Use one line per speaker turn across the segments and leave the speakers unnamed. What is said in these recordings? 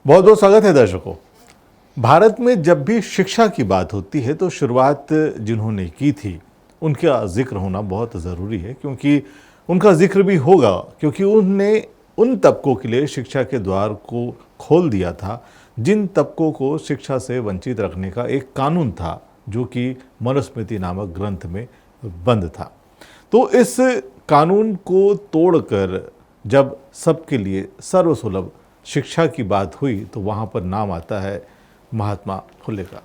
बहुत बहुत स्वागत है दर्शकों। भारत में जब भी शिक्षा की बात होती है तो शुरुआत जिन्होंने की थी उनका जिक्र होना बहुत ज़रूरी है, क्योंकि उनका जिक्र भी होगा क्योंकि उनने उन तबकों के लिए शिक्षा के द्वार को खोल दिया था जिन तबकों को शिक्षा से वंचित रखने का एक कानून था जो कि मनुस्मृति नामक ग्रंथ में बंद था। तो इस कानून को तोड़कर जब सबके लिए सर्वसुलभ शिक्षा की बात हुई तो वहाँ पर नाम आता है महात्मा फुले का।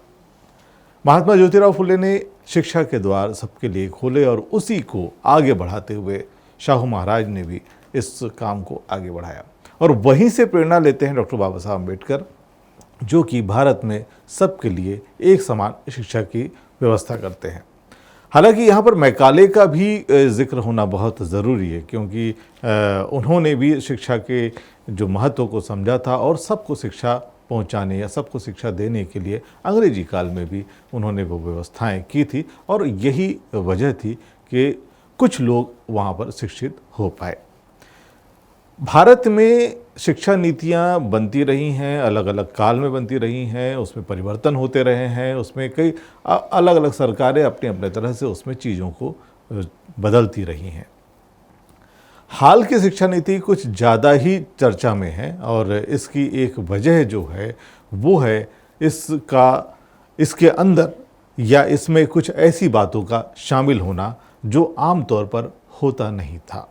महात्मा ज्योतिराव फुले ने शिक्षा के द्वार सबके लिए खोले और उसी को आगे बढ़ाते हुए शाहू महाराज ने भी इस काम को आगे बढ़ाया और वहीं से प्रेरणा लेते हैं डॉक्टर बाबा साहब अम्बेडकर, जो कि भारत में सबके लिए एक समान शिक्षा की व्यवस्था करते हैं। हालांकि यहाँ पर मैकाले का भी जिक्र होना बहुत ज़रूरी है, क्योंकि उन्होंने भी शिक्षा के जो महत्व को समझा था और सबको शिक्षा पहुँचाने या सबको शिक्षा देने के लिए अंग्रेजी काल में भी उन्होंने वो व्यवस्थाएं की थी और यही वजह थी कि कुछ लोग वहाँ पर शिक्षित हो पाए। भारत में शिक्षा नीतियाँ बनती रही हैं, अलग अलग काल में बनती रही हैं, उसमें परिवर्तन होते रहे हैं, उसमें कई अलग अलग सरकारें अपने अपने तरह से उसमें चीज़ों को बदलती रही हैं। हाल की शिक्षा नीति कुछ ज़्यादा ही चर्चा में है और इसकी एक वजह जो है वो है इसके अंदर या इसमें कुछ ऐसी बातों का शामिल होना जो आम तौर पर होता नहीं था।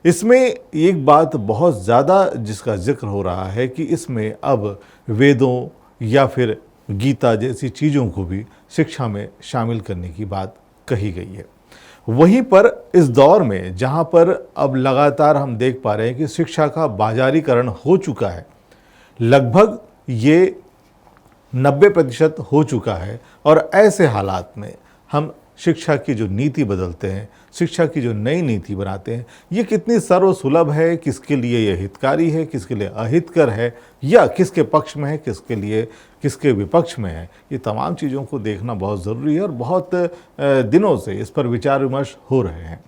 इसमें एक बात बहुत ज़्यादा जिसका जिक्र हो रहा है कि इसमें अब वेदों या फिर गीता जैसी चीज़ों को भी शिक्षा में शामिल करने की बात कही गई है। वहीं पर इस दौर में जहां पर अब लगातार हम देख पा रहे हैं कि शिक्षा का बाजारीकरण हो चुका है, लगभग ये 90% हो चुका है और ऐसे हालात में हम शिक्षा की जो नीति बदलते हैं, शिक्षा की जो नई नीति बनाते हैं, ये कितनी सर्वसुलभ है, किसके लिए ये हितकारी है, किसके लिए अहितकर है या किसके पक्ष में है, किसके लिए किसके विपक्ष में है, ये तमाम चीज़ों को देखना बहुत ज़रूरी है और बहुत दिनों से इस पर विचार विमर्श हो रहे हैं।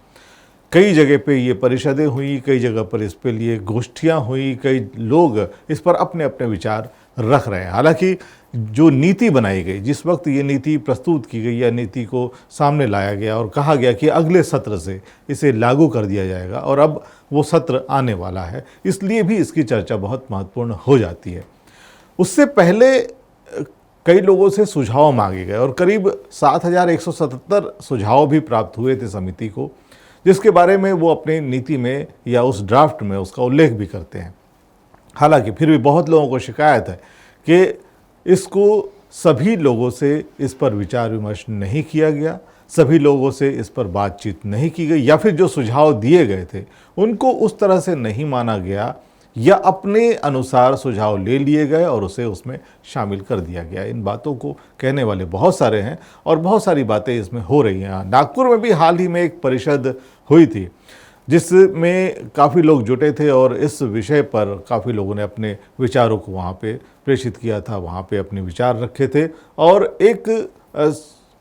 कई जगह पे ये परिषदें हुई, कई जगह पर इस पे लिए गोष्ठियाँ हुई, कई लोग इस पर अपने अपने विचार रख रहे हैं। हालांकि जो नीति बनाई गई, जिस वक्त ये नीति प्रस्तुत की गई या नीति को सामने लाया गया और कहा गया कि अगले सत्र से इसे लागू कर दिया जाएगा और अब वो सत्र आने वाला है, इसलिए भी इसकी चर्चा बहुत महत्वपूर्ण हो जाती है। उससे पहले कई लोगों से सुझाव मांगे गए और करीब 7177 सुझाव भी प्राप्त हुए थे समिति को, जिसके बारे में वो अपनी नीति में या उस ड्राफ्ट में उसका उल्लेख भी करते हैं। हालांकि फिर भी बहुत लोगों को शिकायत है कि इसको सभी लोगों से इस पर विचार विमर्श नहीं किया गया, सभी लोगों से इस पर बातचीत नहीं की गई या फिर जो सुझाव दिए गए थे उनको उस तरह से नहीं माना गया या अपने अनुसार सुझाव ले लिए गए और उसे उसमें शामिल कर दिया गया। इन बातों को कहने वाले बहुत सारे हैं और बहुत सारी बातें इसमें हो रही हैं। नागपुर में भी हाल ही में एक परिषद हुई थी जिसमें काफ़ी लोग जुटे थे और इस विषय पर काफ़ी लोगों ने अपने विचारों को वहाँ पे प्रेषित किया था, वहाँ पे अपने विचार रखे थे और एक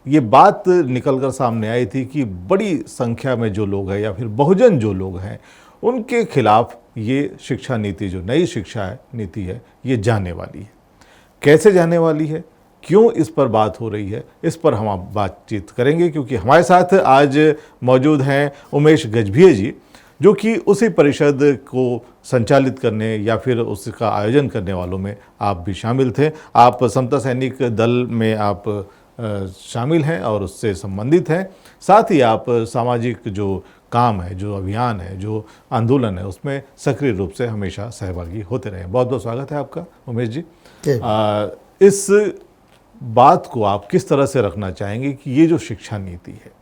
ये बात निकल कर सामने आई थी कि बड़ी संख्या में जो लोग हैं या फिर बहुजन जो लोग हैं उनके खिलाफ ये शिक्षा नीति, जो नई शिक्षा नीति है, ये जाने वाली है। कैसे जाने वाली है, क्यों इस पर बात हो रही है, इस पर हम बातचीत करेंगे, क्योंकि हमारे साथ आज मौजूद हैं उमेश गजभिये जी, जो कि उसी परिषद को संचालित करने या फिर उसका आयोजन करने वालों में आप भी शामिल थे। आप समता सैनिक दल में आप शामिल हैं और उससे संबंधित हैं, साथ ही आप सामाजिक जो काम है, जो अभियान है, जो आंदोलन है, उसमें सक्रिय रूप से हमेशा सहभागी होते रहे। बहुत बहुत स्वागत है आपका उमेश जी। इस बात को आप किस तरह से रखना चाहेंगे कि ये जो शिक्षा नीति है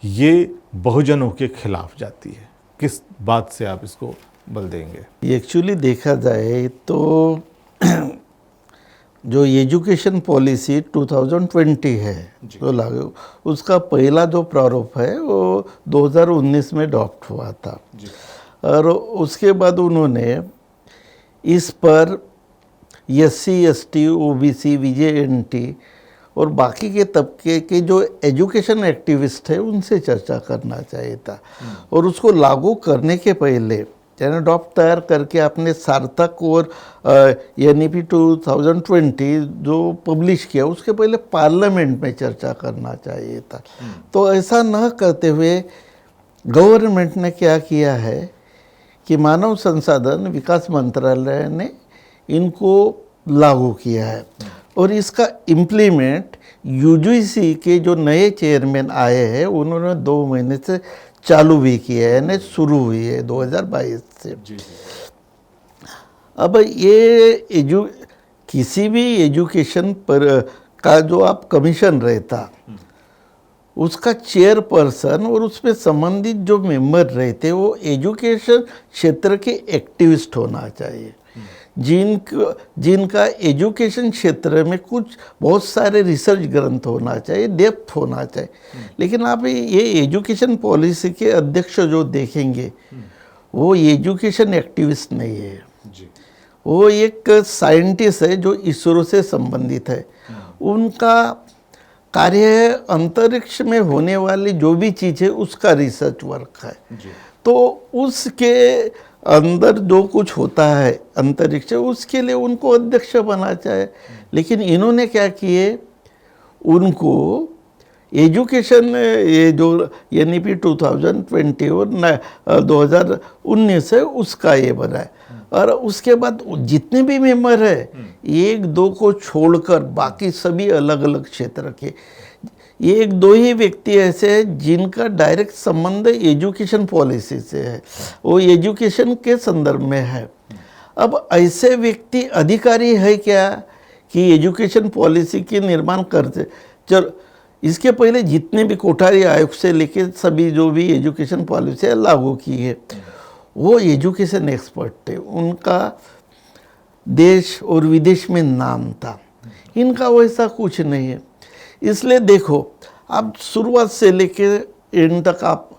ये बहुजनों के खिलाफ जाती है, किस बात से आप इसको बल देंगे?
एक्चुअली देखा जाए तो जो एजुकेशन पॉलिसी 2020 है तो लागू, उसका पहला जो प्रारूप है वो 2019 में अडॉप्ट हुआ था और उसके बाद उन्होंने इस पर SC, ST, OBC, VJNT और बाकी के तबके के जो एजुकेशन एक्टिविस्ट है उनसे चर्चा करना चाहिए था और उसको लागू करने के पहले यानी ड्राफ्ट तैयार करके आपने सार्थक और NEP 2020 जो पब्लिश किया उसके पहले पार्लियामेंट में चर्चा करना चाहिए था। तो ऐसा न करते हुए गवर्नमेंट ने क्या किया है कि मानव संसाधन विकास मंत्रालय ने इनको लागू किया है और इसका इम्प्लीमेंट UGC के जो नए चेयरमैन आए हैं उन्होंने 2 महीने से चालू भी किया है, यानी शुरू हुई है 2022 से। अब ये किसी भी एजुकेशन पर का जो आप कमीशन रहता उसका चेयरपर्सन और उसमें संबंधित जो मेंबर रहते वो एजुकेशन क्षेत्र के एक्टिविस्ट होना चाहिए, जिनका एजुकेशन क्षेत्र में कुछ बहुत सारे रिसर्च ग्रंथ होना चाहिए, डेप्थ होना चाहिए। लेकिन आप ये एजुकेशन पॉलिसी के अध्यक्ष जो देखेंगे वो एजुकेशन एक्टिविस्ट नहीं है, वो एक साइंटिस्ट है जो इसरो से संबंधित है। उनका कार्य अंतरिक्ष में होने वाली जो भी चीज़ है उसका रिसर्च वर्क है। तो उसके अंदर जो कुछ होता है अंतरिक्ष उसके लिए उनको अध्यक्ष बना चाहिए। लेकिन इन्होंने क्या किए, उनको एजुकेशन ये जो NEP 2020 और 2019 है उसका ये बनाए और उसके बाद जितने भी मेंबर है 1-2 को छोड़कर बाकी सभी अलग अलग क्षेत्र के 1-2 ही व्यक्ति ऐसे हैं जिनका डायरेक्ट संबंध एजुकेशन पॉलिसी से है, वो एजुकेशन के संदर्भ में है। अब ऐसे व्यक्ति अधिकारी है क्या कि एजुकेशन पॉलिसी के निर्माण करते। चल इसके पहले जितने भी कोठारी आयोग से लेके सभी जो भी एजुकेशन पॉलिसी लागू की है वो एजुकेशन एक्सपर्ट थे, उनका देश और विदेश में नाम था। इनका वैसा कुछ नहीं है। इसलिए देखो आप शुरुआत से लेके एंड तक आप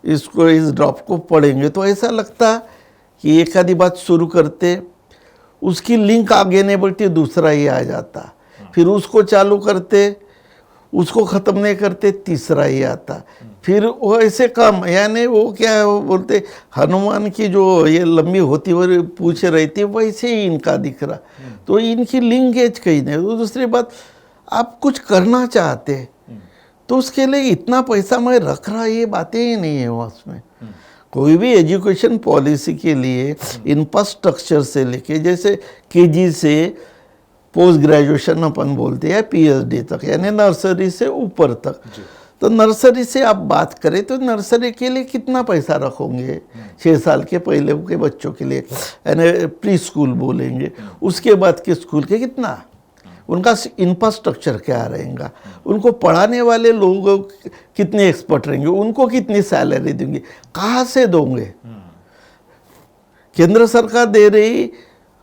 इसको इस ड्राफ्ट को पढ़ेंगे तो ऐसा लगता कि एक आधी बात शुरू करते उसकी लिंक आगे नहीं बढ़ती दूसरा ही आ जाता, फिर उसको चालू करते उसको ख़त्म नहीं करते तीसरा ही आता, फिर वो ऐसे काम यानी वो क्या है वो बोलते हनुमान की जो ये लंबी होती हुई पूछ रहती है वैसे ही इनका दिख रहा। तो इनकी लिंकेज कहीं नहीं। तो दूसरी बात आप कुछ करना चाहते तो उसके लिए इतना पैसा मैं रख रहा ये बातें ही नहीं है उसमें। कोई भी एजुकेशन पॉलिसी के लिए इंफ्रास्ट्रक्चर से लेके जैसे KG से पोस्ट ग्रेजुएशन अपन बोलते हैं PhD तक यानी नर्सरी से ऊपर तक। तो नर्सरी से आप बात करें तो नर्सरी के लिए कितना पैसा रखोगे 6 साल के पहले के बच्चों के लिए यानी प्री स्कूल बोलेंगे, उसके बाद के स्कूल के कितना, उनका इंफ्रास्ट्रक्चर क्या रहेगा, उनको पढ़ाने वाले लोग कितने एक्सपर्ट रहेंगे, उनको कितनी सैलरी देंगे, कहाँ से दोगे। केंद्र सरकार दे रही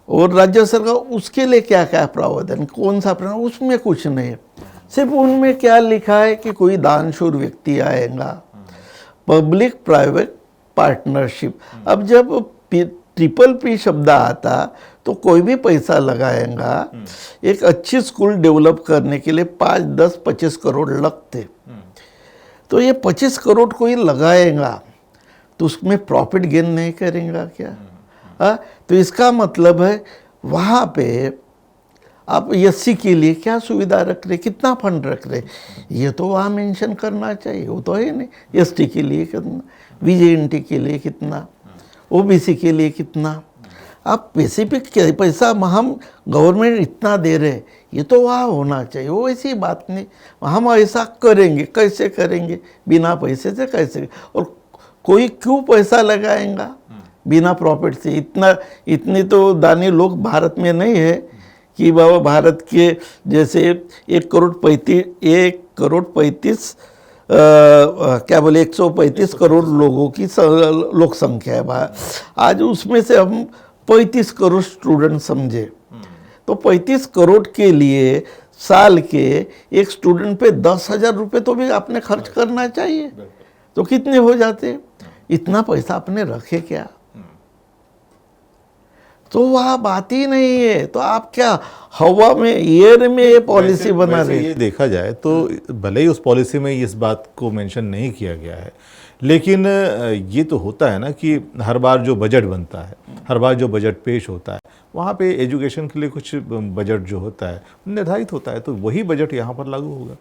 और राज्य सरकार उसके लिए क्या क्या प्रावधान कौन सा प्रावधान उसमें कुछ नहीं है। सिर्फ उनमें क्या लिखा है कि कोई दानशूर व्यक्ति आएगा, पब्लिक प्राइवेट पार्टनरशिप। अब जब PPP शब्द आता तो कोई भी पैसा लगाएगा, एक अच्छी स्कूल डेवलप करने के लिए 5, 10, 25 करोड़ लगते। तो ये 25 करोड़ कोई लगाएगा तो उसमें प्रॉफिट गेन नहीं करेगा क्या? तो इसका मतलब है वहाँ पे आप SC के लिए क्या सुविधा रख रहे, कितना फंड रख रहे, ये तो वहाँ मेंशन करना चाहिए। वो तो है नहीं। ST के लिए कितना, VJNT के लिए कितना, OBC के लिए कितना, आप स्पेसिफिक पैसा हम गवर्नमेंट इतना दे रहे ये तो वहाँ होना चाहिए। वो ऐसी बात नहीं हम ऐसा करेंगे, कैसे करेंगे बिना पैसे से कैसे, और कोई क्यों पैसा लगाएगा बिना प्रॉफिट से। इतनी तो दानी लोग भारत में नहीं है कि बाबा भारत के जैसे 135 क्या बोले 135 करोड़ लोगों की लोक संख्या है। आज उसमें से हम 35 करोड़ स्टूडेंट समझे तो 35 करोड़ के लिए साल के एक स्टूडेंट पे 10,000 रुपये तो भी आपने खर्च करना चाहिए। तो कितने हो जाते, इतना पैसा आपने रखे क्या? तो वह बात ही नहीं है। तो आप क्या हवा में, एयर में ये पॉलिसी बना
वैसे
रहे?
ये देखा जाए तो भले ही उस पॉलिसी में इस बात को मेंशन नहीं किया गया है, लेकिन ये तो होता है ना कि हर बार जो बजट बनता है, हर बार जो बजट पेश होता है, वहाँ पे एजुकेशन के लिए कुछ बजट जो होता है निर्धारित होता है, तो वही बजट यहाँ पर लागू होगा।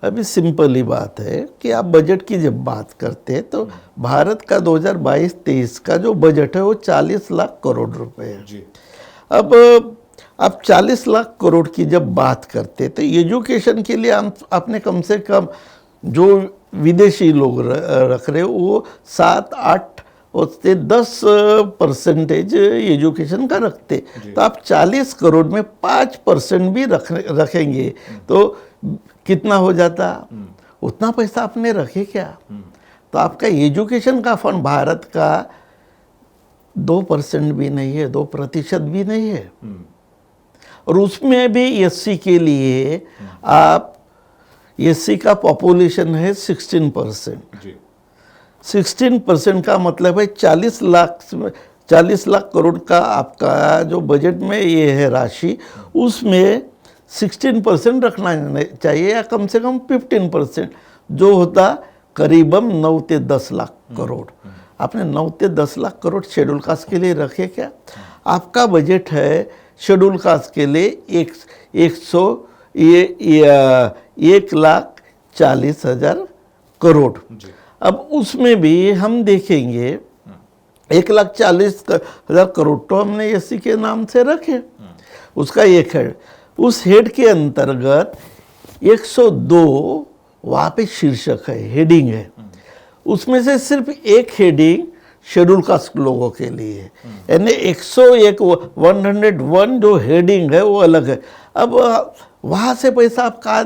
अभी सिंपल ही बात है कि आप बजट की जब बात करते हैं तो भारत का 2022-23 का जो बजट है वो 40 लाख करोड़ रुपए है।
जी।
अब आप 40 लाख करोड़ की जब बात करते हैं तो एजुकेशन के लिए हम आपने कम से कम जो विदेशी लोग रख रहे वो 7-8 उससे 10% एजुकेशन का रखते, तो आप 40 करोड़ में 5% भी रखेंगे तो कितना हो जाता? उतना पैसा आपने रखे क्या? तो आपका एजुकेशन का फंड भारत का 2% भी नहीं है, 2% भी नहीं है। और उसमें भी एससी के लिए आप, एससी का पॉपुलेशन है 16%। 16% का मतलब है 40 लाख करोड़ का आपका जो बजट में ये है राशि, उसमें 16% रखना चाहिए या कम से कम 15%, जो होता करीबन 9 से 10 लाख करोड़। आपने 9 से 10 लाख करोड़ शेड्यूल कास्ट के लिए रखे क्या? आपका बजट है शेड्यूल कास्ट के लिए 1,40,000 करोड़। अब उसमें भी हम देखेंगे 1,40,000 करोड़ तो हमने एससी के नाम से रखे, उसका एक हेड, उस हेड के अंतर्गत 102 वहाँ पे शीर्षक है, हेडिंग है, उसमें से सिर्फ एक हेडिंग शेड्यूल कास्ट लोगों के लिए है, यानी 101 जो हेडिंग है वो अलग है। अब वहाँ से पैसा आप कहाँ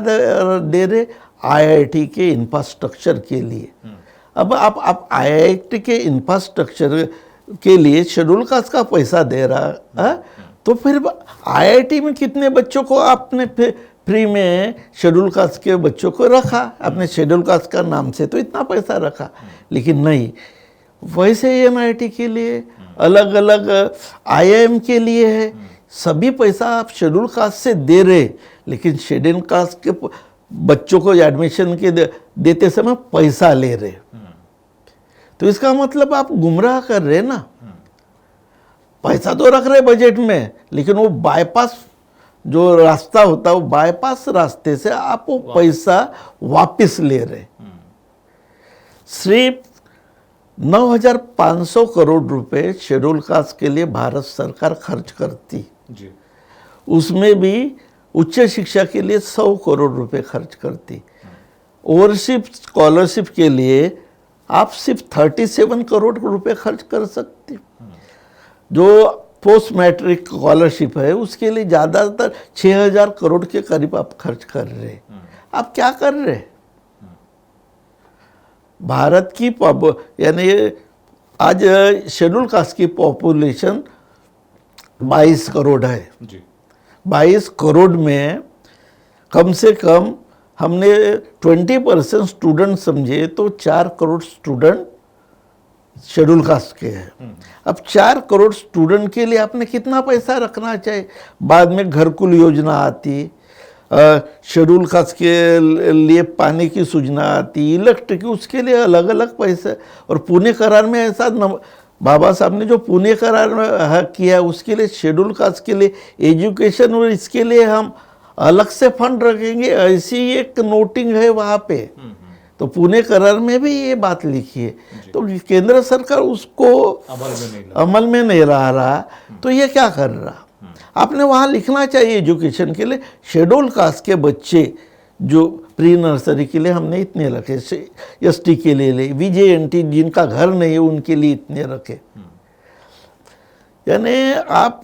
दे रहे? आईआईटी के इंफ्रास्ट्रक्चर के लिए। अब आप आईआईटी के इंफ्रास्ट्रक्चर के लिए शेड्यूल कास्ट का पैसा दे रहा है, तो फिर आईआईटी में कितने बच्चों को आपने फ्री में शेड्यूल कास्ट के बच्चों को रखा? आपने शेड्यूल कास्ट का नाम से तो इतना पैसा रखा, लेकिन नहीं, वैसे एनआईटी के लिए अलग अलग, आईआईएम के लिए है, सभी पैसा आप शेड्यूल कास्ट से दे रहे, लेकिन शेड्यूल कास्ट के बच्चों को एडमिशन के देते समय पैसा ले रहे। तो इसका मतलब आप गुमराह कर रहे ना। पैसा तो रख रहे बजट में, लेकिन वो बाईपास जो रास्ता होता है, वो बाईपास रास्ते से आप वो पैसा वापस ले रहे। सिर्फ 9,500 करोड़ रुपए शेड्यूल कास्ट के लिए भारत सरकार खर्च करती जी। उसमें भी उच्च शिक्षा के लिए 100 करोड़ रुपए खर्च करती। ओवरसीज स्कॉलरशिप के लिए आप सिर्फ 37 करोड़ रुपए खर्च कर सकती। जो पोस्ट मैट्रिक स्कॉलरशिप है उसके लिए ज़्यादातर 6,000 करोड़ के करीब आप खर्च कर रहे। आप क्या कर रहे? भारत की यानी आज शेड्यूल कास्ट की पॉपुलेशन 22 करोड़ है जी। 22 करोड़ में कम से कम हमने 20% स्टूडेंट समझे तो 4 करोड़ स्टूडेंट शेड्यूल कास्ट के हैं। अब 4 करोड़ स्टूडेंट के लिए आपने कितना पैसा रखना चाहिए? बाद में घरकुल योजना आती, शेड्यूल कास्ट के लिए पानी की योजना आती, इलेक्ट्रिक, उसके लिए अलग अलग पैसे। और पुणे करार में ऐसा बाबा साहब ने जो पुणे करार किया उसके लिए शेड्यूल कास्ट के लिए एजुकेशन और इसके लिए हम अलग से फंड रखेंगे, ऐसी एक नोटिंग है वहाँ पे। तो पुणे करार में भी ये बात लिखी है। तो केंद्र सरकार उसको अमल में नहीं रहा, तो ये क्या कर रहा? आपने वहाँ लिखना चाहिए एजुकेशन के लिए शेड्यूल कास्ट के बच्चे जो प्री नर्सरी के लिए हमने इतने रखे, एसटी के लिए VJNT जिनका घर नहीं है उनके लिए इतने रखे। यानी आप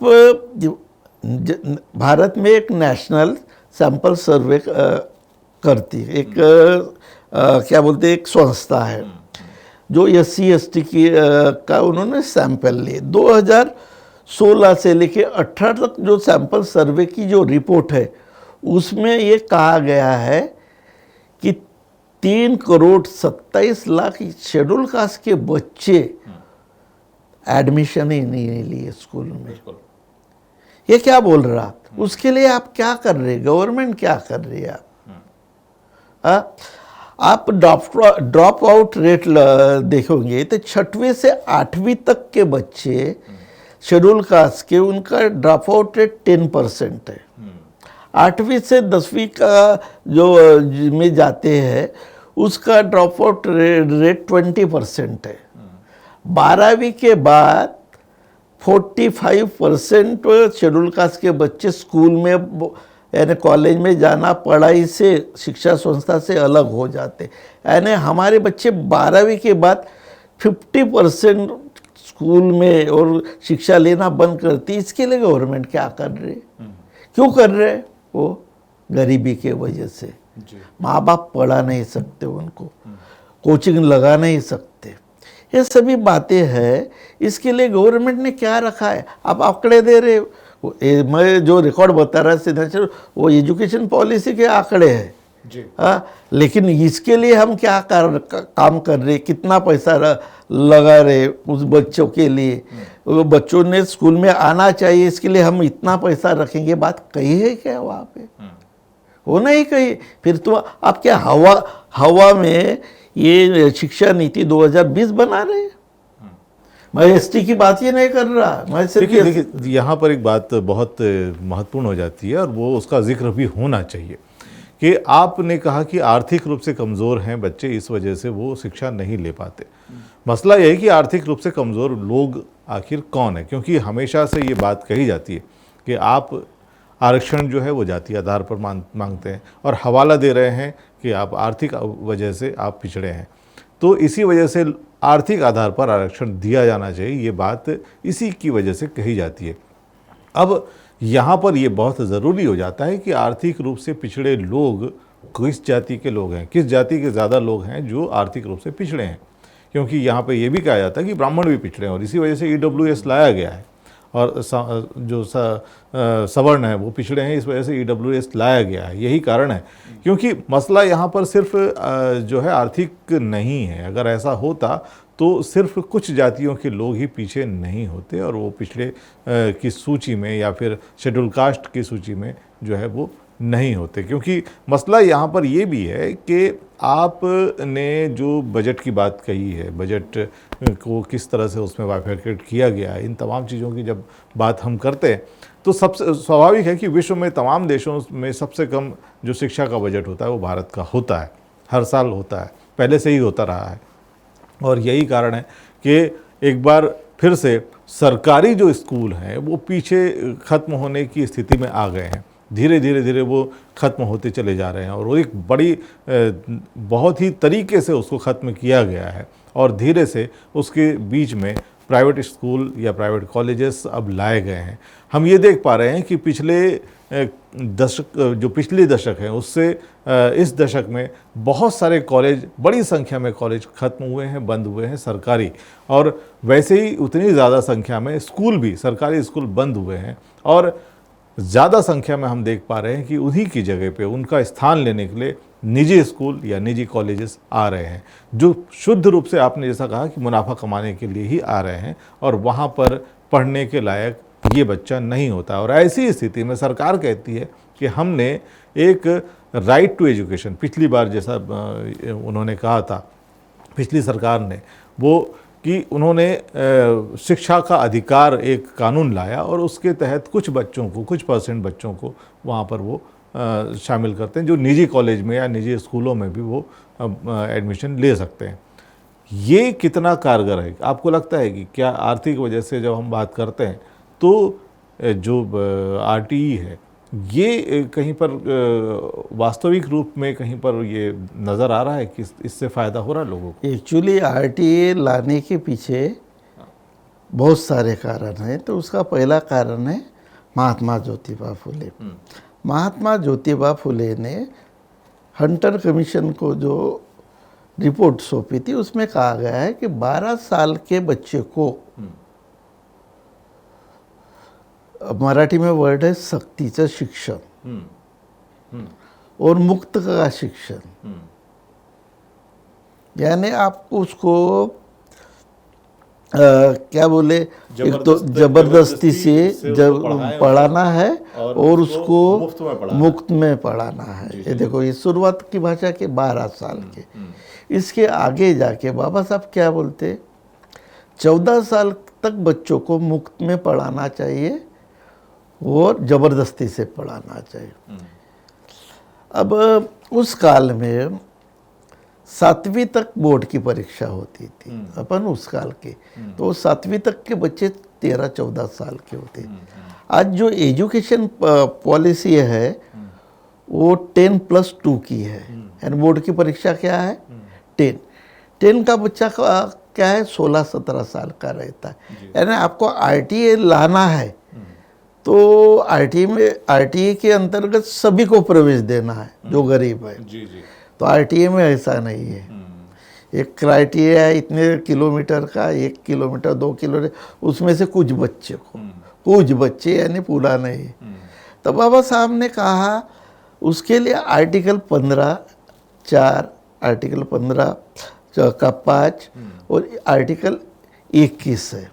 भारत में एक नेशनल सैंपल सर्वे करती है, एक क्या बोलते एक संस्था है जो SC ST की का उन्होंने सैंपल लिए। 2016 से लेके 18 तक जो सैंपल सर्वे की जो रिपोर्ट है उसमें ये कहा गया है कि 3 करोड़ 27 लाख शेड्यूल कास्ट के बच्चे एडमिशन ही नहीं लिए स्कूल में। ये क्या बोल रहा? उसके लिए आप क्या कर रहे? गवर्नमेंट क्या कर रही है? आप ड्रॉप आउट रेट देखोगे तो 6वीं से 8वीं तक के बच्चे शेड्यूल कास्ट के, उनका ड्रॉप आउट रेट 10% है। 8वीं से 10वीं का जो में जाते हैं उसका ड्रॉप आउट रेट 20% है। 12वीं के बाद 45% शेड्यूल कास्ट के बच्चे स्कूल में यानी कॉलेज में जाना, पढ़ाई से, शिक्षा संस्था से अलग हो जाते। यानी हमारे बच्चे 12वीं के बाद 50% स्कूल में और शिक्षा लेना बंद करती। इसके लिए गवर्नमेंट क्या कर रही है? क्यों कर रहे हैं? वो गरीबी के वजह से। माँ बाप पढ़ा नहीं सकते, उनको कोचिंग लगा नहीं सकते। ये सभी बातें हैं। इसके लिए गवर्नमेंट ने क्या रखा है? आप आंकड़े दे रहे हो। मैं जो रिकॉर्ड बता रहा सिद्धार्थ, वो एजुकेशन पॉलिसी के आंकड़े हैं। लेकिन इसके लिए हम क्या काम कर रहे, कितना पैसा लगा रहे उस बच्चों के लिए? वो बच्चों ने स्कूल में आना चाहिए, इसके लिए हम इतना पैसा रखेंगे। बात कही है क्या वहाँ पे? वो नहीं कही। फिर तो आप क्या हवा में ये शिक्षा नीति 2020 बना रहे हैं? मैं एसटी की बात ही नहीं कर रहा, मैं सिर्फ
देखिए यहाँ पर एक बात बहुत महत्वपूर्ण हो जाती है और वो उसका जिक्र भी होना चाहिए कि आपने कहा कि आर्थिक रूप से कमज़ोर हैं बच्चे, इस वजह से वो शिक्षा नहीं ले पाते। मसला यह है कि आर्थिक रूप से कमज़ोर लोग आखिर कौन है? क्योंकि हमेशा से ये बात कही जाती है कि आप आरक्षण जो है वो जातीय आधार पर मांगते हैं और हवाला दे रहे हैं कि आप आर्थिक वजह से आप पिछड़े हैं, तो इसी वजह से आर्थिक आधार पर आरक्षण दिया जाना चाहिए। ये बात इसी की वजह से कही जाती है। अब यहाँ पर ये बहुत ज़रूरी हो जाता है कि आर्थिक रूप से पिछड़े लोग किस जाति के लोग हैं, किस जाति के ज़्यादा लोग हैं जो आर्थिक रूप से पिछड़े हैं। क्योंकि यहाँ पे ये भी कहा जाता है कि ब्राह्मण भी पिछड़े हैं और इसी वजह से EWS लाया गया है और जो सवर्ण है वो पिछड़े हैं, इस वजह से EWS लाया गया है। यही कारण है। क्योंकि मसला यहाँ पर सिर्फ जो है आर्थिक नहीं है। अगर ऐसा होता तो सिर्फ कुछ जातियों के लोग ही पीछे नहीं होते और वो पिछड़े की सूची में या फिर शेड्यूल कास्ट की सूची में जो है वो नहीं होते। क्योंकि मसला यहाँ पर ये भी है कि आपने जो बजट की बात कही है, बजट को किस तरह से उसमें बाइफरकेट किया गया है, इन तमाम चीज़ों की जब बात हम करते हैं तो सबसे स्वाभाविक है कि विश्व में तमाम देशों में सबसे कम जो शिक्षा का बजट होता है वो भारत का होता है। हर साल होता है, पहले से ही होता रहा है। और यही कारण है कि एक बार फिर से सरकारी जो स्कूल हैं वो पीछे ख़त्म होने की स्थिति में आ गए हैं। धीरे धीरे वो ख़त्म होते चले जा रहे हैं और वो एक बड़ी बहुत ही तरीके से उसको ख़त्म किया गया है और धीरे से उसके बीच में प्राइवेट स्कूल या प्राइवेट कॉलेजेस अब लाए गए हैं। हम ये देख पा रहे हैं कि पिछले दशक हैं उससे इस दशक में बहुत सारे कॉलेज, बड़ी संख्या में कॉलेज ख़त्म हुए हैं, बंद हुए हैं सरकारी, और वैसे ही उतनी ज़्यादा संख्या में स्कूल भी, सरकारी स्कूल बंद हुए हैं और ज़्यादा संख्या में हम देख पा रहे हैं कि उन्हीं की जगह पे उनका स्थान लेने के लिए निजी स्कूल या निजी कॉलेजेस आ रहे हैं, जो शुद्ध रूप से आपने जैसा कहा कि मुनाफा कमाने के लिए ही आ रहे हैं और वहाँ पर पढ़ने के लायक ये बच्चा नहीं होता। और ऐसी स्थिति में सरकार कहती है कि हमने एक राइट टू एजुकेशन, पिछली बार जैसा उन्होंने कहा था, पिछली सरकार ने वो कि उन्होंने शिक्षा का अधिकार एक कानून लाया और उसके तहत कुछ बच्चों को, कुछ % बच्चों को वहाँ पर वो शामिल करते हैं जो निजी कॉलेज में या निजी स्कूलों में भी वो एडमिशन ले सकते हैं। ये कितना कारगर है? आपको लगता है कि क्या आर्थिक वजह से जब हम बात करते हैं तो जो RTE है ये कहीं पर वास्तविक रूप में कहीं पर ये नज़र आ रहा है कि इससे फ़ायदा हो रहा है लोगों को?
एक्चुअली RTE लाने के पीछे बहुत सारे कारण हैं। तो उसका पहला कारण है महात्मा ज्योतिबा फुले। महात्मा ज्योतिबा फुले ने हंटर कमीशन को जो रिपोर्ट सौंपी थी उसमें कहा गया है कि 12 साल के बच्चे को, मराठी में वर्ड है सक्तीचं शिक्षण और मुक्त का शिक्षण, यानी आपको उसको क्या बोले, एक तो जबरदस्ती से जब पढ़ाना है और उसको मुफ्त में पढ़ाना है। ये देखो, ये शुरुआत की भाषा के 12 साल के। इसके आगे जाके बाबा साहब क्या बोलते, 14 साल तक बच्चों को मुफ्त में पढ़ाना चाहिए और ज़बरदस्ती से पढ़ाना चाहिए। अब उस काल में 7वीं तक बोर्ड की परीक्षा होती थी, अपन उस काल के, तो 7वीं तक के बच्चे 13-14 साल के होते। आज जो एजुकेशन पॉलिसी है वो 10+2 की है, यानी बोर्ड की परीक्षा क्या है 10 का बच्चा का क्या है 16-17 साल का रहता है। यानी आपको आरटीए लाना है तो आरटीए के अंतर्गत सभी को प्रवेश देना है जो गरीब है। तो आरटीए में ऐसा नहीं है, एक क्राइटेरिया है इतने किलोमीटर का, 1 किलोमीटर 2 किलोमीटर, उसमें से कुछ बच्चे यानी पूरा नहीं। तो बाबा साहब ने कहा उसके लिए आर्टिकल 15(4), आर्टिकल 15 का 5 और आर्टिकल 21 है।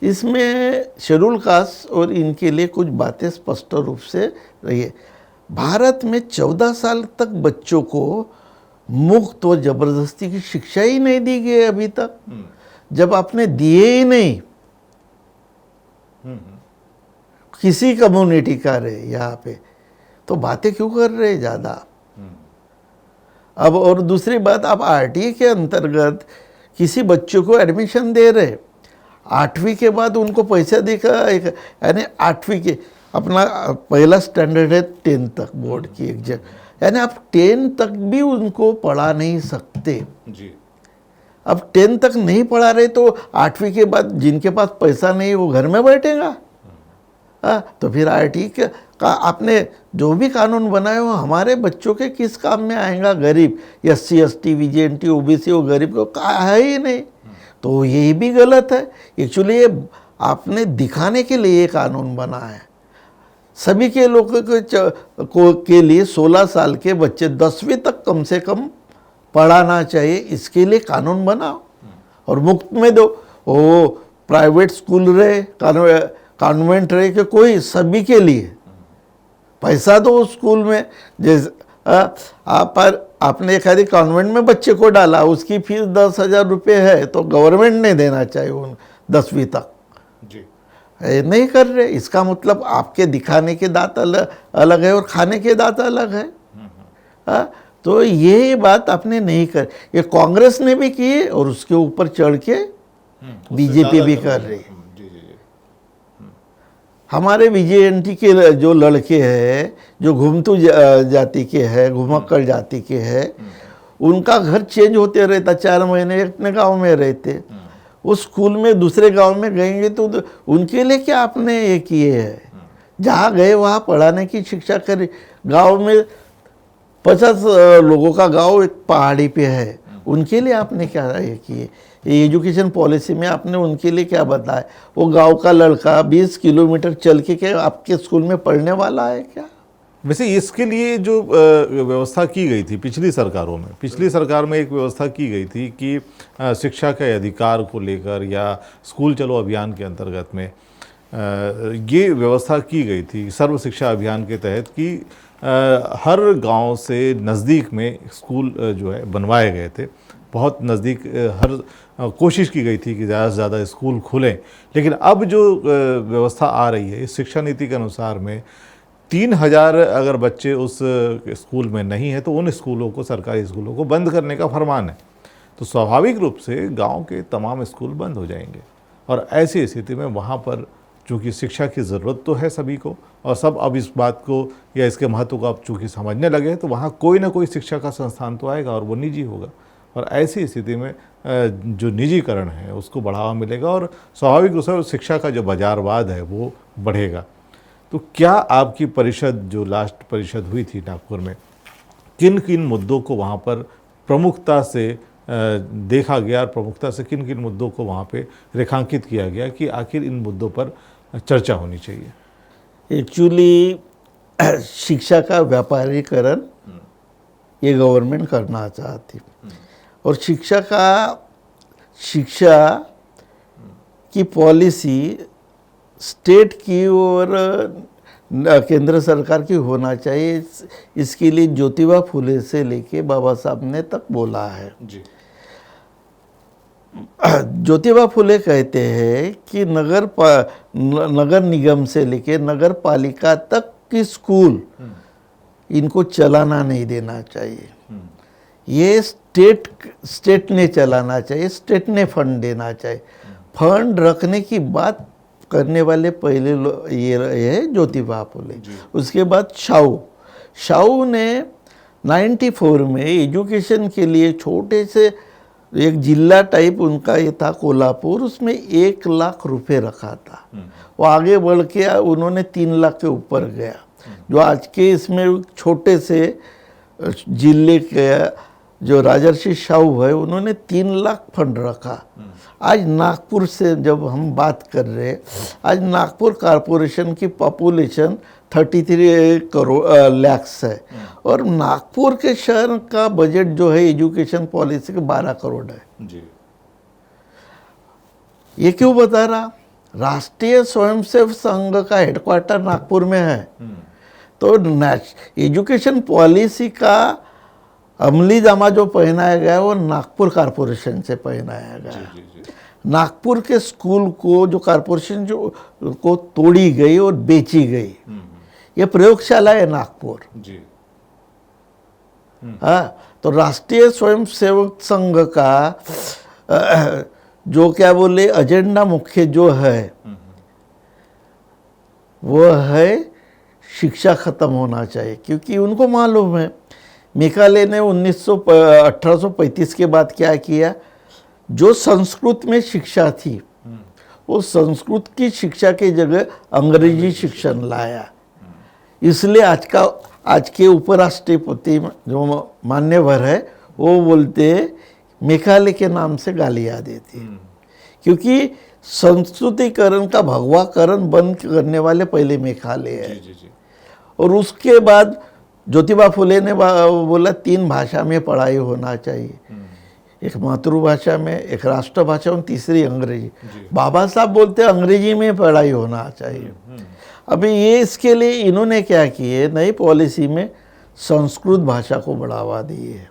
इसमें शेड्यूल कास्ट और इनके लिए कुछ बातें स्पष्ट रूप से रही है। भारत में 14 साल तक बच्चों को मुफ्त और जबरदस्ती की शिक्षा ही नहीं दी गई अभी तक। जब आपने दिए ही नहीं, किसी कम्युनिटी का रहे यहाँ पे, तो बातें क्यों कर रहे ज़्यादा। अब और दूसरी बात, आप आरटीए के अंतर्गत किसी बच्चों को एडमिशन दे रहे, 8वीं के बाद उनको पैसा देकर, यानी 8वीं के अपना पहला स्टैंडर्ड है 10 तक बोर्ड की एग्जाम, यानी आप 10 तक भी उनको पढ़ा नहीं सकते जी। अब 10 तक नहीं पढ़ा रहे तो 8वीं के बाद जिनके पास पैसा नहीं वो घर में बैठेगा। तो फिर आरटीए का आपने जो भी कानून बनाए हो हमारे बच्चों के किस काम में आएगा। गरीब SC ST VJNT OBC वो गरीब को है ही नहीं, तो यही भी गलत है। एक्चुअली ये आपने दिखाने के लिए ये कानून बना है। सभी के लोगों के लिए 16 साल के बच्चे 10वीं तक कम से कम पढ़ाना चाहिए, इसके लिए कानून बनाओ और मुफ्त में दो। वो प्राइवेट स्कूल रहे, कॉन्वेंट रहे कि कोई, सभी के लिए पैसा दो स्कूल में। जैसे आपने एक आधी कॉन्वेंट में बच्चे को डाला, उसकी फीस 10,000 रुपये है, तो गवर्नमेंट ने देना चाहिए उन 10वीं तक जी। नहीं कर रहे, इसका मतलब आपके दिखाने के दांत अलग है और खाने के दांत अलग है। तो ये बात आपने नहीं कर, ये कांग्रेस ने भी की और उसके ऊपर चढ़ के बीजेपी भी कर रही है। हमारे VJNT के जो लड़के हैं जो घुमतू जाति के हैं, घुमक्कड़ जाति के हैं, उनका घर चेंज होते रहता, 4 महीने अपने गांव में रहते, वो स्कूल में दूसरे गांव में गएंगे तो उनके लिए क्या आपने ये किए है। जहाँ गए वहाँ पढ़ाने की शिक्षा करी। गांव में 50 लोगों का गांव एक पहाड़ी पे है, उनके लिए आपने क्या ये किए। एजुकेशन पॉलिसी में आपने उनके लिए क्या बताया। वो गांव का लड़का 20 किलोमीटर चल के क्या आपके स्कूल में पढ़ने वाला है क्या।
वैसे इसके लिए जो व्यवस्था की गई थी पिछली सरकारों में, पिछली सरकार में एक व्यवस्था की गई थी कि शिक्षा के अधिकार को लेकर या स्कूल चलो अभियान के अंतर्गत में ये व्यवस्था की गई थी सर्व शिक्षा अभियान के तहत कि हर गांव से नज़दीक में स्कूल जो है बनवाए गए थे। बहुत नज़दीक हर कोशिश की गई थी कि ज़्यादा से ज़्यादा स्कूल खुलें। लेकिन अब जो व्यवस्था आ रही है इस शिक्षा नीति के अनुसार में 3,000 अगर बच्चे उस स्कूल में नहीं है तो उन स्कूलों को, सरकारी स्कूलों को बंद करने का फरमान है। तो स्वाभाविक रूप से गांव के तमाम स्कूल बंद हो जाएंगे और ऐसी स्थिति में वहाँ पर चूँकि शिक्षा की ज़रूरत तो है सभी को और सब अब इस बात को या इसके महत्व को अब चूँकि समझने लगे हैं, तो वहाँ कोई ना कोई शिक्षा का संस्थान तो आएगा और वो निजी होगा। और ऐसी स्थिति में जो निजीकरण है उसको बढ़ावा मिलेगा और स्वाभाविक रूप से शिक्षा का जो बाजारवाद है वो बढ़ेगा। तो क्या आपकी परिषद, जो लास्ट परिषद हुई थी नागपुर में, किन किन मुद्दों को वहाँ पर प्रमुखता से देखा गया और प्रमुखता से किन किन मुद्दों को वहाँ पे रेखांकित किया गया कि आखिर इन मुद्दों पर चर्चा होनी चाहिए।
एक्चुअली शिक्षा का व्यापारीकरण ये गवर्नमेंट करना चाहती और शिक्षा की पॉलिसी स्टेट की और केंद्र सरकार की होना चाहिए। इसके लिए ज्योतिबा फुले से लेके बाबा साहब ने तक बोला है
जी।
ज्योतिबा फुले कहते हैं कि नगर निगम से लेके नगर पालिका तक की स्कूल इनको चलाना नहीं देना चाहिए। ये स्टेट ने चलाना चाहिए, स्टेट ने फंड देना चाहिए। फंड रखने की बात करने वाले पहले ये है ज्योतिबा फुले। उसके बाद शाहू ने 94 में एजुकेशन के लिए छोटे से एक जिला टाइप उनका ये था कोल्हापुर, उसमें 1 लाख रुपए रखा था। वो आगे बढ़ के उन्होंने 3 लाख के ऊपर गया। जो आज के इसमें छोटे से जिले के जो राजर्षि शाहू है उन्होंने 3 लाख फंड रखा। आज नागपुर से जब हम बात कर रहे हैं, आज नागपुर कॉरपोरेशन की पॉपुलेशन 33 लाख है और नागपुर के शहर का बजट जो है एजुकेशन पॉलिसी का 12 करोड़ है
जी।
ये क्यों बता रहा? राष्ट्रीय स्वयंसेवक संघ का हेडक्वार्टर नागपुर में है, तो एजुकेशन पॉलिसी का अमलीजामा जो पहनाया गया वो नागपुर कॉरपोरेशन से पहनाया गया। नागपुर के स्कूल को जो कॉरपोरेशन जो को तोड़ी गई और बेची गई, ये प्रयोगशाला है नागपुर
जी।
हाँ, तो राष्ट्रीय स्वयंसेवक संघ का जो क्या बोले एजेंडा मुख्य जो है वो है शिक्षा खत्म होना चाहिए, क्योंकि उनको मालूम है मेकाले ने 1835 के बाद क्या किया, जो संस्कृत में शिक्षा थी वो संस्कृत की शिक्षा की जगह अंग्रेजी शिक्षण लाया। इसलिए आज के उपराष्ट्रपति जो मान्यवर है वो बोलते मेघालय के नाम से गालियाँ देती, क्योंकि संस्कृतिकरण का भगवाकरण बंद करने वाले पहले मेघालय है। और उसके बाद ज्योतिबा फुले ने बोला 3 भाषा में पढ़ाई होना चाहिए, एक मातृभाषा में, एक राष्ट्रभाषा और तीसरी अंग्रेजी। बाबा साहब बोलते अंग्रेजी में पढ़ाई होना चाहिए। अभी ये इसके लिए इन्होंने क्या किए, नई पॉलिसी में संस्कृत भाषा को बढ़ावा दिए।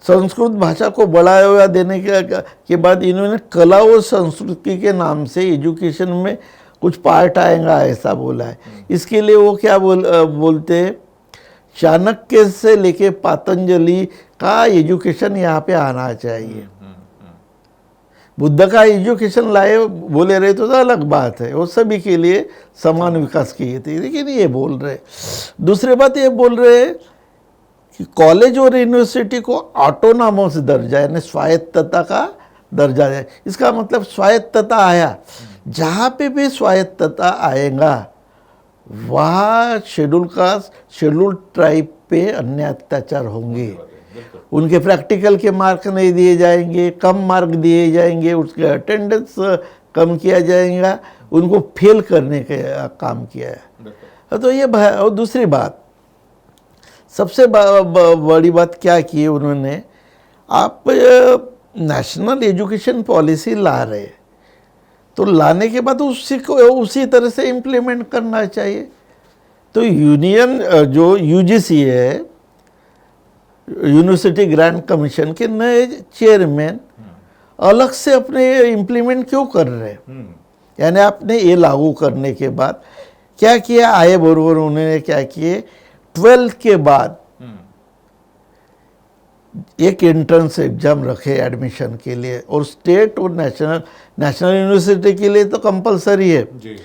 संस्कृत भाषा को बढ़ावा देने के बाद इन्होंने कला और संस्कृति के नाम से एजुकेशन में कुछ पार्ट आएगा ऐसा बोला है। इसके लिए वो क्या बोलते हैं, चाणक्य से लेके पतंजलि का एजुकेशन यहाँ पे आना चाहिए। बुद्ध का एजुकेशन लाए बोले रहे तो अलग बात है, वो सभी के लिए समान विकास किए थे, लेकिन ये बोल रहे। दूसरी बात ये बोल रहे कि कॉलेज और यूनिवर्सिटी को ऑटोनॉमस दर्जा यानी स्वायत्तता का दर्जा है। इसका मतलब स्वायत्तता आया, जहाँ पे भी स्वायत्तता आएगा वहाँ शेड्यूल ट्राइब पे अन्य अत्याचार होंगे। उनके प्रैक्टिकल के मार्क नहीं दिए जाएंगे, कम मार्क दिए जाएंगे, उसके अटेंडेंस कम किया जाएगा, उनको फेल करने का काम किया है। तो ये और दूसरी बात, सबसे बड़ी बात क्या की उन्होंने, आप नेशनल एजुकेशन पॉलिसी ला रहे, तो लाने के बाद उसी तरह से इम्प्लीमेंट करना चाहिए। तो यूनियन जो यूजीसी है, यूनिवर्सिटी ग्रांट कमीशन के नए चेयरमैन अलग से अपने इम्प्लीमेंट क्यों कर रहे हैं? यानी आपने ये लागू करने के बाद क्या किया, आए बरोबर उन्होंने क्या किए, 12th के बाद एक एंट्रेंस एग्जाम रखे एडमिशन के लिए, और स्टेट और नेशनल यूनिवर्सिटी के लिए तो कंपलसरी है जी।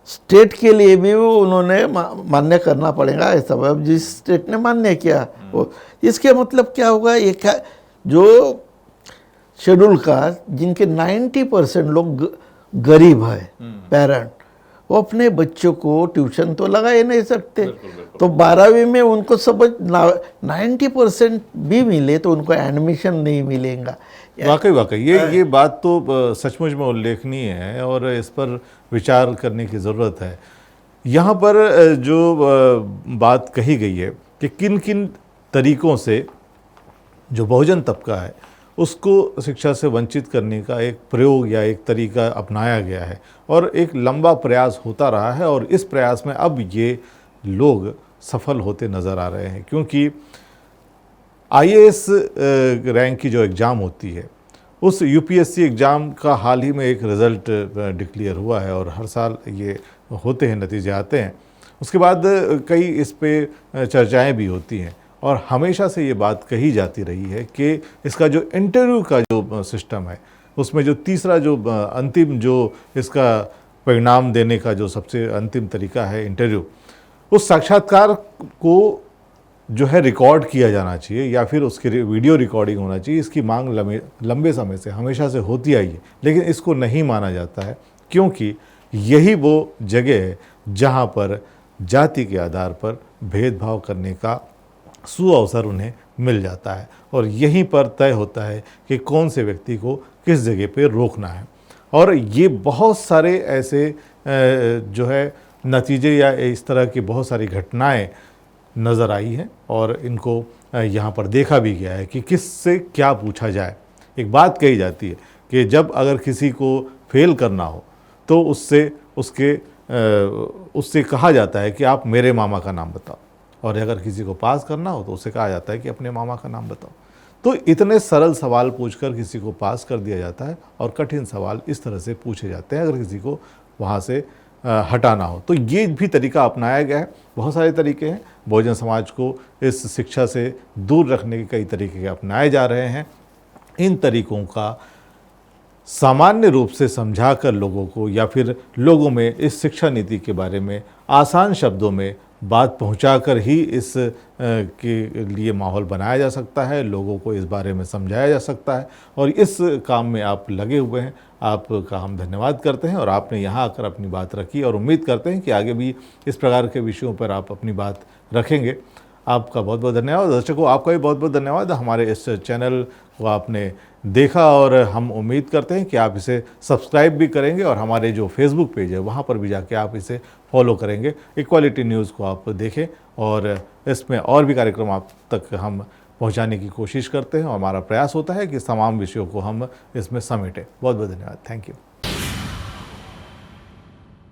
स्टेट के लिए भी वो उन्होंने मान्य करना पड़ेगा ऐसा। अब जिस स्टेट ने मान्य किया वो, इसके मतलब क्या होगा, एक जो शेड्यूल कास्ट जिनके 90% लोग गरीब है पेरेंट, वो अपने बच्चों को ट्यूशन तो लगा ही नहीं सकते। तो 12वीं में उनको समझ 90% भी मिले तो उनको एडमिशन नहीं मिलेगा।
वाकई ये बात तो सचमुच में उल्लेखनीय है और इस पर विचार करने की ज़रूरत है। यहाँ पर जो बात कही गई है कि किन किन तरीक़ों से जो बहुजन तबका है उसको शिक्षा से वंचित करने का एक प्रयोग या एक तरीका अपनाया गया है और एक लंबा प्रयास होता रहा है और इस प्रयास में अब ये लोग सफल होते नज़र आ रहे हैं, क्योंकि आईएएस रैंक की जो एग्ज़ाम होती है उस यूपीएससी एग्ज़ाम का हाल ही में एक रिज़ल्ट डिक्लेयर हुआ है और हर साल ये होते हैं, नतीजे आते हैं। उसके बाद कई इस पे चर्चाएं भी होती हैं और हमेशा से ये बात कही जाती रही है कि इसका जो इंटरव्यू का जो सिस्टम है उसमें जो तीसरा जो अंतिम जो इसका परिणाम देने का जो सबसे अंतिम तरीका है इंटरव्यू, उस साक्षात्कार को जो है रिकॉर्ड किया जाना चाहिए या फिर उसकी वीडियो रिकॉर्डिंग होना चाहिए। इसकी मांग लंबे समय से हमेशा से होती आई है, लेकिन इसको नहीं माना जाता है क्योंकि यही वो जगह है जहाँ पर जाति के आधार पर भेदभाव करने का सुअवसर उन्हें मिल जाता है और यहीं पर तय होता है कि कौन से व्यक्ति को किस जगह पे रोकना है। और ये बहुत सारे ऐसे जो है नतीजे या इस तरह की बहुत सारी घटनाएं नज़र आई हैं और इनको यहाँ पर देखा भी गया है कि किससे क्या पूछा जाए। एक बात कही जाती है कि जब अगर किसी को फेल करना हो तो उससे कहा जाता है कि आप मेरे मामा का नाम बताओ, और अगर किसी को पास करना हो तो उससे कहा जाता है कि अपने मामा का नाम बताओ। तो इतने सरल सवाल पूछकर किसी को पास कर दिया जाता है और कठिन सवाल इस तरह से पूछे जाते हैं अगर किसी को वहाँ से हटाना हो। तो ये भी तरीका अपनाया गया है। बहुत सारे तरीके हैं, बहुजन समाज को इस शिक्षा से दूर रखने के कई तरीके अपनाए जा रहे हैं। इन तरीकों का सामान्य रूप से समझाकर लोगों को या फिर लोगों में इस शिक्षा नीति के बारे में आसान शब्दों में बात पहुंचाकर ही इस के लिए माहौल बनाया जा सकता है, लोगों को इस बारे में समझाया जा सकता है और इस काम में आप लगे हुए हैं। आपका हम धन्यवाद करते हैं और आपने यहाँ आकर अपनी बात रखी और उम्मीद करते हैं कि आगे भी इस प्रकार के विषयों पर आप अपनी बात रखेंगे। आपका बहुत बहुत धन्यवाद। दर्शकों, आपका भी बहुत बहुत धन्यवाद। हमारे इस चैनल को आपने देखा और हम उम्मीद करते हैं कि आप इसे सब्सक्राइब भी करेंगे और हमारे जो फेसबुक पेज है वहाँ पर भी जाके आप इसे फॉलो करेंगे। इक्वालिटी न्यूज़ को आप देखें और इसमें और भी कार्यक्रम आप तक हम पहुँचाने की कोशिश करते हैं और हमारा प्रयास होता है कि तमाम विषयों को हम इसमें समेटें। बहुत बहुत धन्यवाद। Thank you.